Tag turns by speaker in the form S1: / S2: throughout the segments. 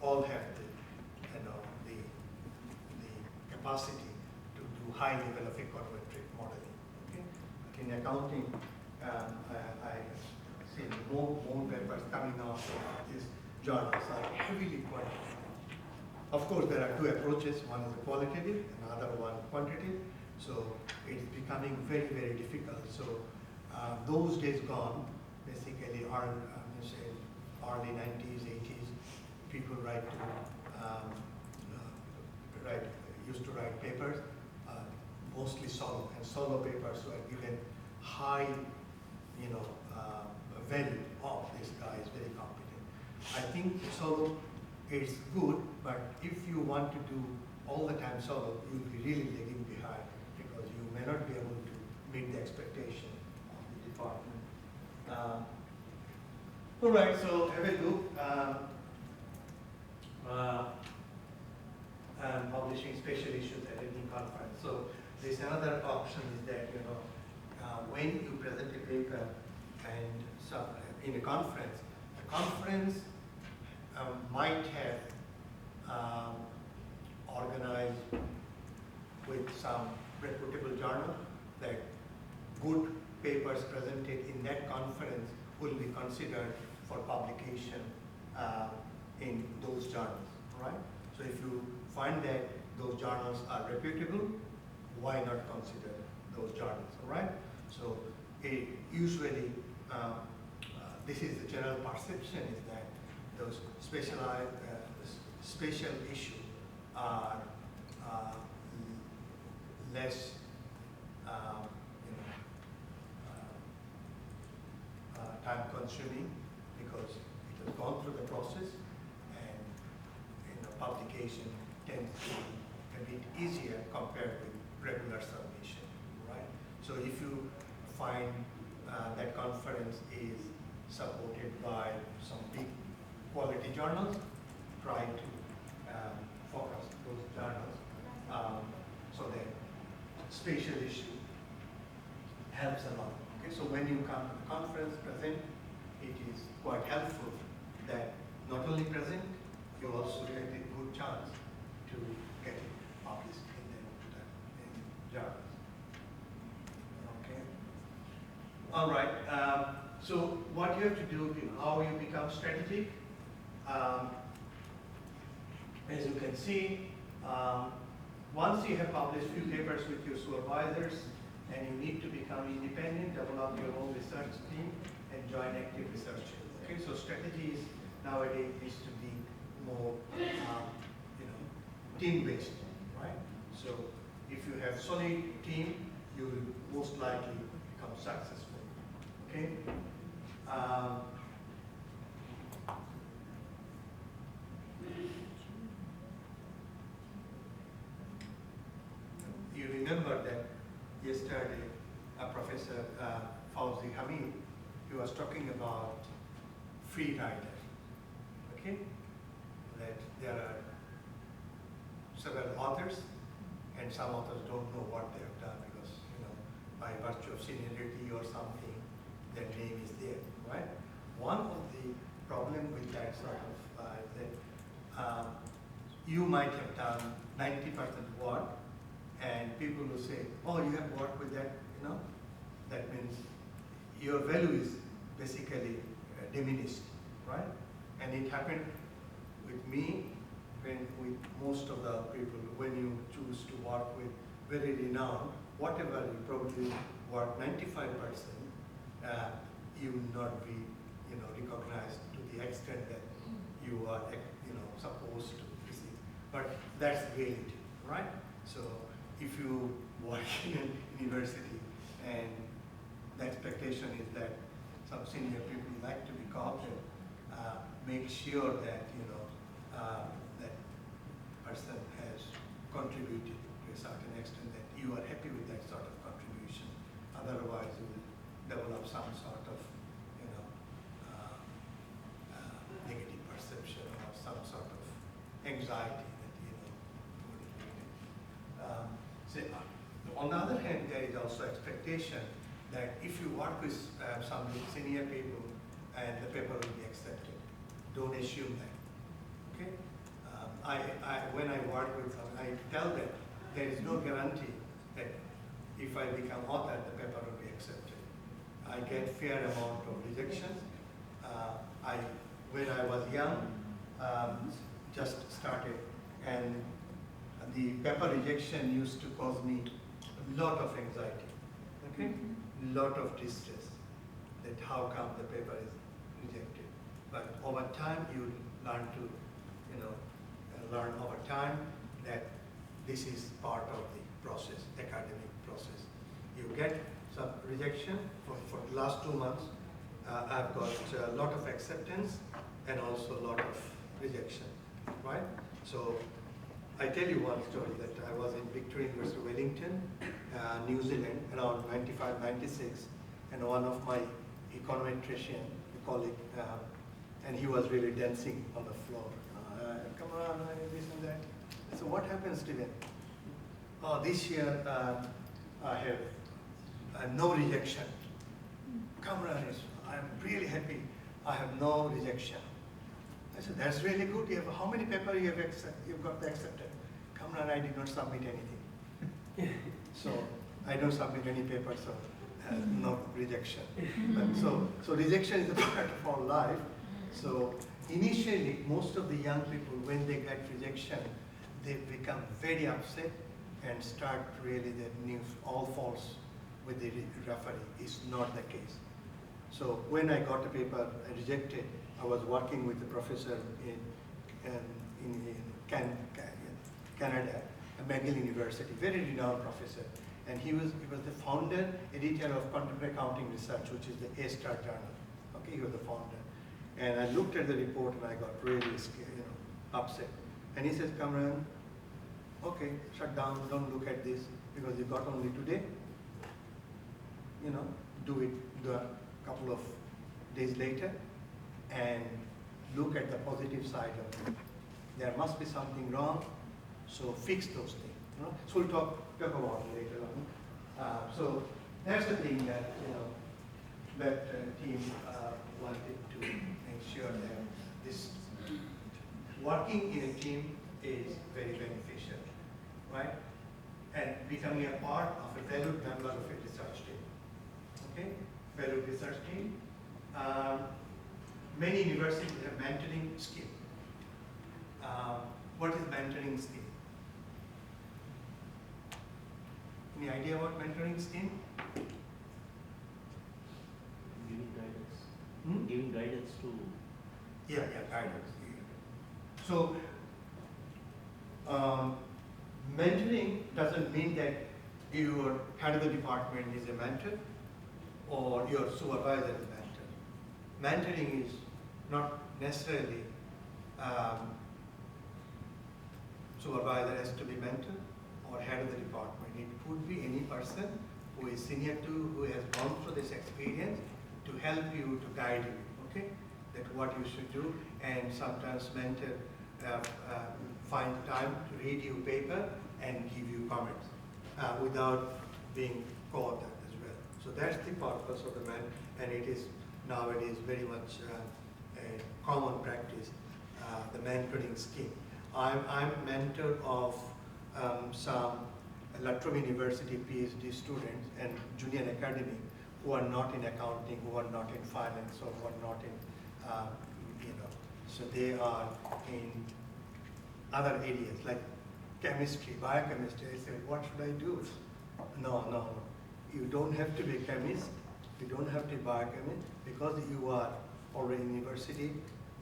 S1: all have the capacity to do high level of econometric modeling. Okay? But in accounting, I see more papers coming out of these journals are heavily quantitative. Of course, there are two approaches. One is qualitative, another one quantitative. So it's becoming very, very difficult. So those days gone, basically, early 90s, 80s, people used to write papers, mostly solo, and solo papers were given high, value. Oh, this guy is very competent. I think solo is good, but if you want to do all the time solo, you'll be really lagging behind because you may not be able to meet the expectation of the department. All right, so have a look. Publishing special issues at any conference. So there's another option is that when you present a paper and in a conference, the conference might have organized with some reputable journal that good papers presented in that conference will be considered for publication in those journals, right? So if you find that those journals are reputable, why not consider those journals, all right? So usually, this is the general perception is that those special issues are less time consuming because it has gone through the process, and publication tends to be a bit easier compared with regular submission, right? So if you find that conference is supported by some big quality journals, try to focus those journals so that spatial issue helps a lot. Okay, so when you come to the conference, present, it is quite helpful that not only present, you also get a good chance to get it published in journals. Okay. All right. So what you have to do, how you become strategic. As you can see, once you have published few papers with your supervisors, and you need to become independent, develop your own research team, and join active researchers. Okay, so strategies nowadays is to be more, team-based, right? So if you have solid team, you will most likely become successful. Okay. You remember that yesterday, Professor Fauzi Hamid, he was talking about free rider. Okay, that there are several authors, and some authors don't know what they have done because by virtue of seniority or something, their name is there, right? One of the problem with that sort of that you might have done 90% work, and people will say, "Oh, you have worked with that," that means your value is basically diminished, right? And it happened with me, with most of the people, when you choose to work with very renowned, whatever you probably work 95%, you will not be, recognized to the extent that you are, supposed to receive. But that's reality, right? So if you work in a university and the expectation is that some senior people like to be coopted, make sure that that person has contributed to a certain extent, that you are happy with that sort of contribution. Otherwise, you will develop some sort of negative perception or some sort of anxiety that on the other hand, there is also expectation that if you work with some senior people and the paper will be accepted, don't assume that. Okay, when I work with them, I tell them there is no guarantee that if I become author, the paper will be accepted. I get fair amount of rejections. When I was young, just started, and the paper rejection used to cause me a lot of anxiety, okay? Lot of distress, that how come the paper is rejected. But over time, you learn to, learn over time that this is part of the process, academic process. You get some rejection. For the last 2 months, I've got a lot of acceptance and also a lot of rejection, right? So I tell you one story that I was in Victoria University, Wellington, New Zealand, around 95, 96, and one of my econometrician, a colleague, and he was really dancing on the floor. Come on, this and that. So what happened, Stephen? Oh, this year I have no rejection. KAMRAN, I'm really happy. I have no rejection. I said, that's really good. You have, how many papers you've got accepted? KAMRAN, I did not submit anything. So I don't submit any papers, so no rejection. But so rejection is a part of our life. So initially, most of the young people, when they get rejection, they become very upset and start really the news all false with the referee. It's not the case. So when I got a paper rejected, I was working with a professor in Canada, at McGill University, very renowned professor. And he was the founder, editor of Contemporary Accounting Research, which is the A-Star journal. Okay, he was the founder. And I looked at the report and I got really scared, upset. And he says, KAMRAN, okay, shut down, don't look at this because you got only today. Do a couple of days later and look at the positive side of it. There must be something wrong, so fix those things. So we'll talk about it later on. So that's the thing that that team wanted to make sure that this working in a team is very beneficial, right? And becoming a part of a valued member of a research team. Okay, valued research team. Many universities have mentoring scheme. What is mentoring scheme? Any idea what mentoring scheme?
S2: Giving guidance. Giving guidance to.
S1: Yeah, guidance. So, mentoring doesn't mean that your head of the department is a mentor or your supervisor is a mentor. Mentoring is not necessarily supervisor has to be mentor or head of the department. It could be any person who is senior to, who has gone through this experience to help you, to guide you, okay? That what you should do, and sometimes mentor find time to read your paper and give you comments without being caught as well. So that's the purpose of the and it is nowadays very much a common practice, the mentoring scheme. I'm mentor of some La Trobe University PhD students and junior academic who are not in accounting, who are not in finance, or who are not in, so they are in other areas like chemistry, biochemistry. I said, what should I do? No. You don't have to be a chemist. You don't have to be a biochemist because you are already in university.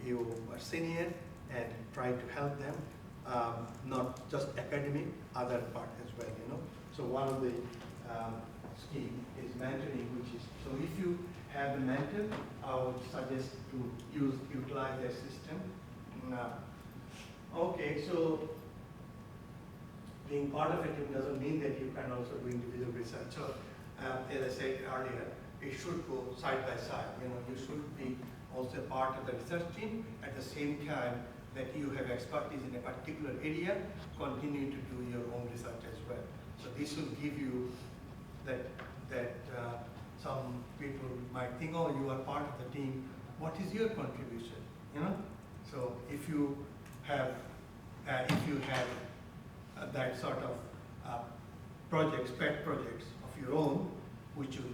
S1: You are senior and try to help them, not just academic, other part as well. So one of the scheme is mentoring, which is so if you have a mentor, I would suggest to utilize their system. Okay, so being part of a team doesn't mean that you can also do individual research. So as I said earlier, it should go side by side. You should be also part of the research team at the same time that you have expertise in a particular area, continue to do your own research as well. So this will give you that some people might think, oh, you are part of the team. What is your contribution? So if you have that sort of projects, pet projects of your own, which you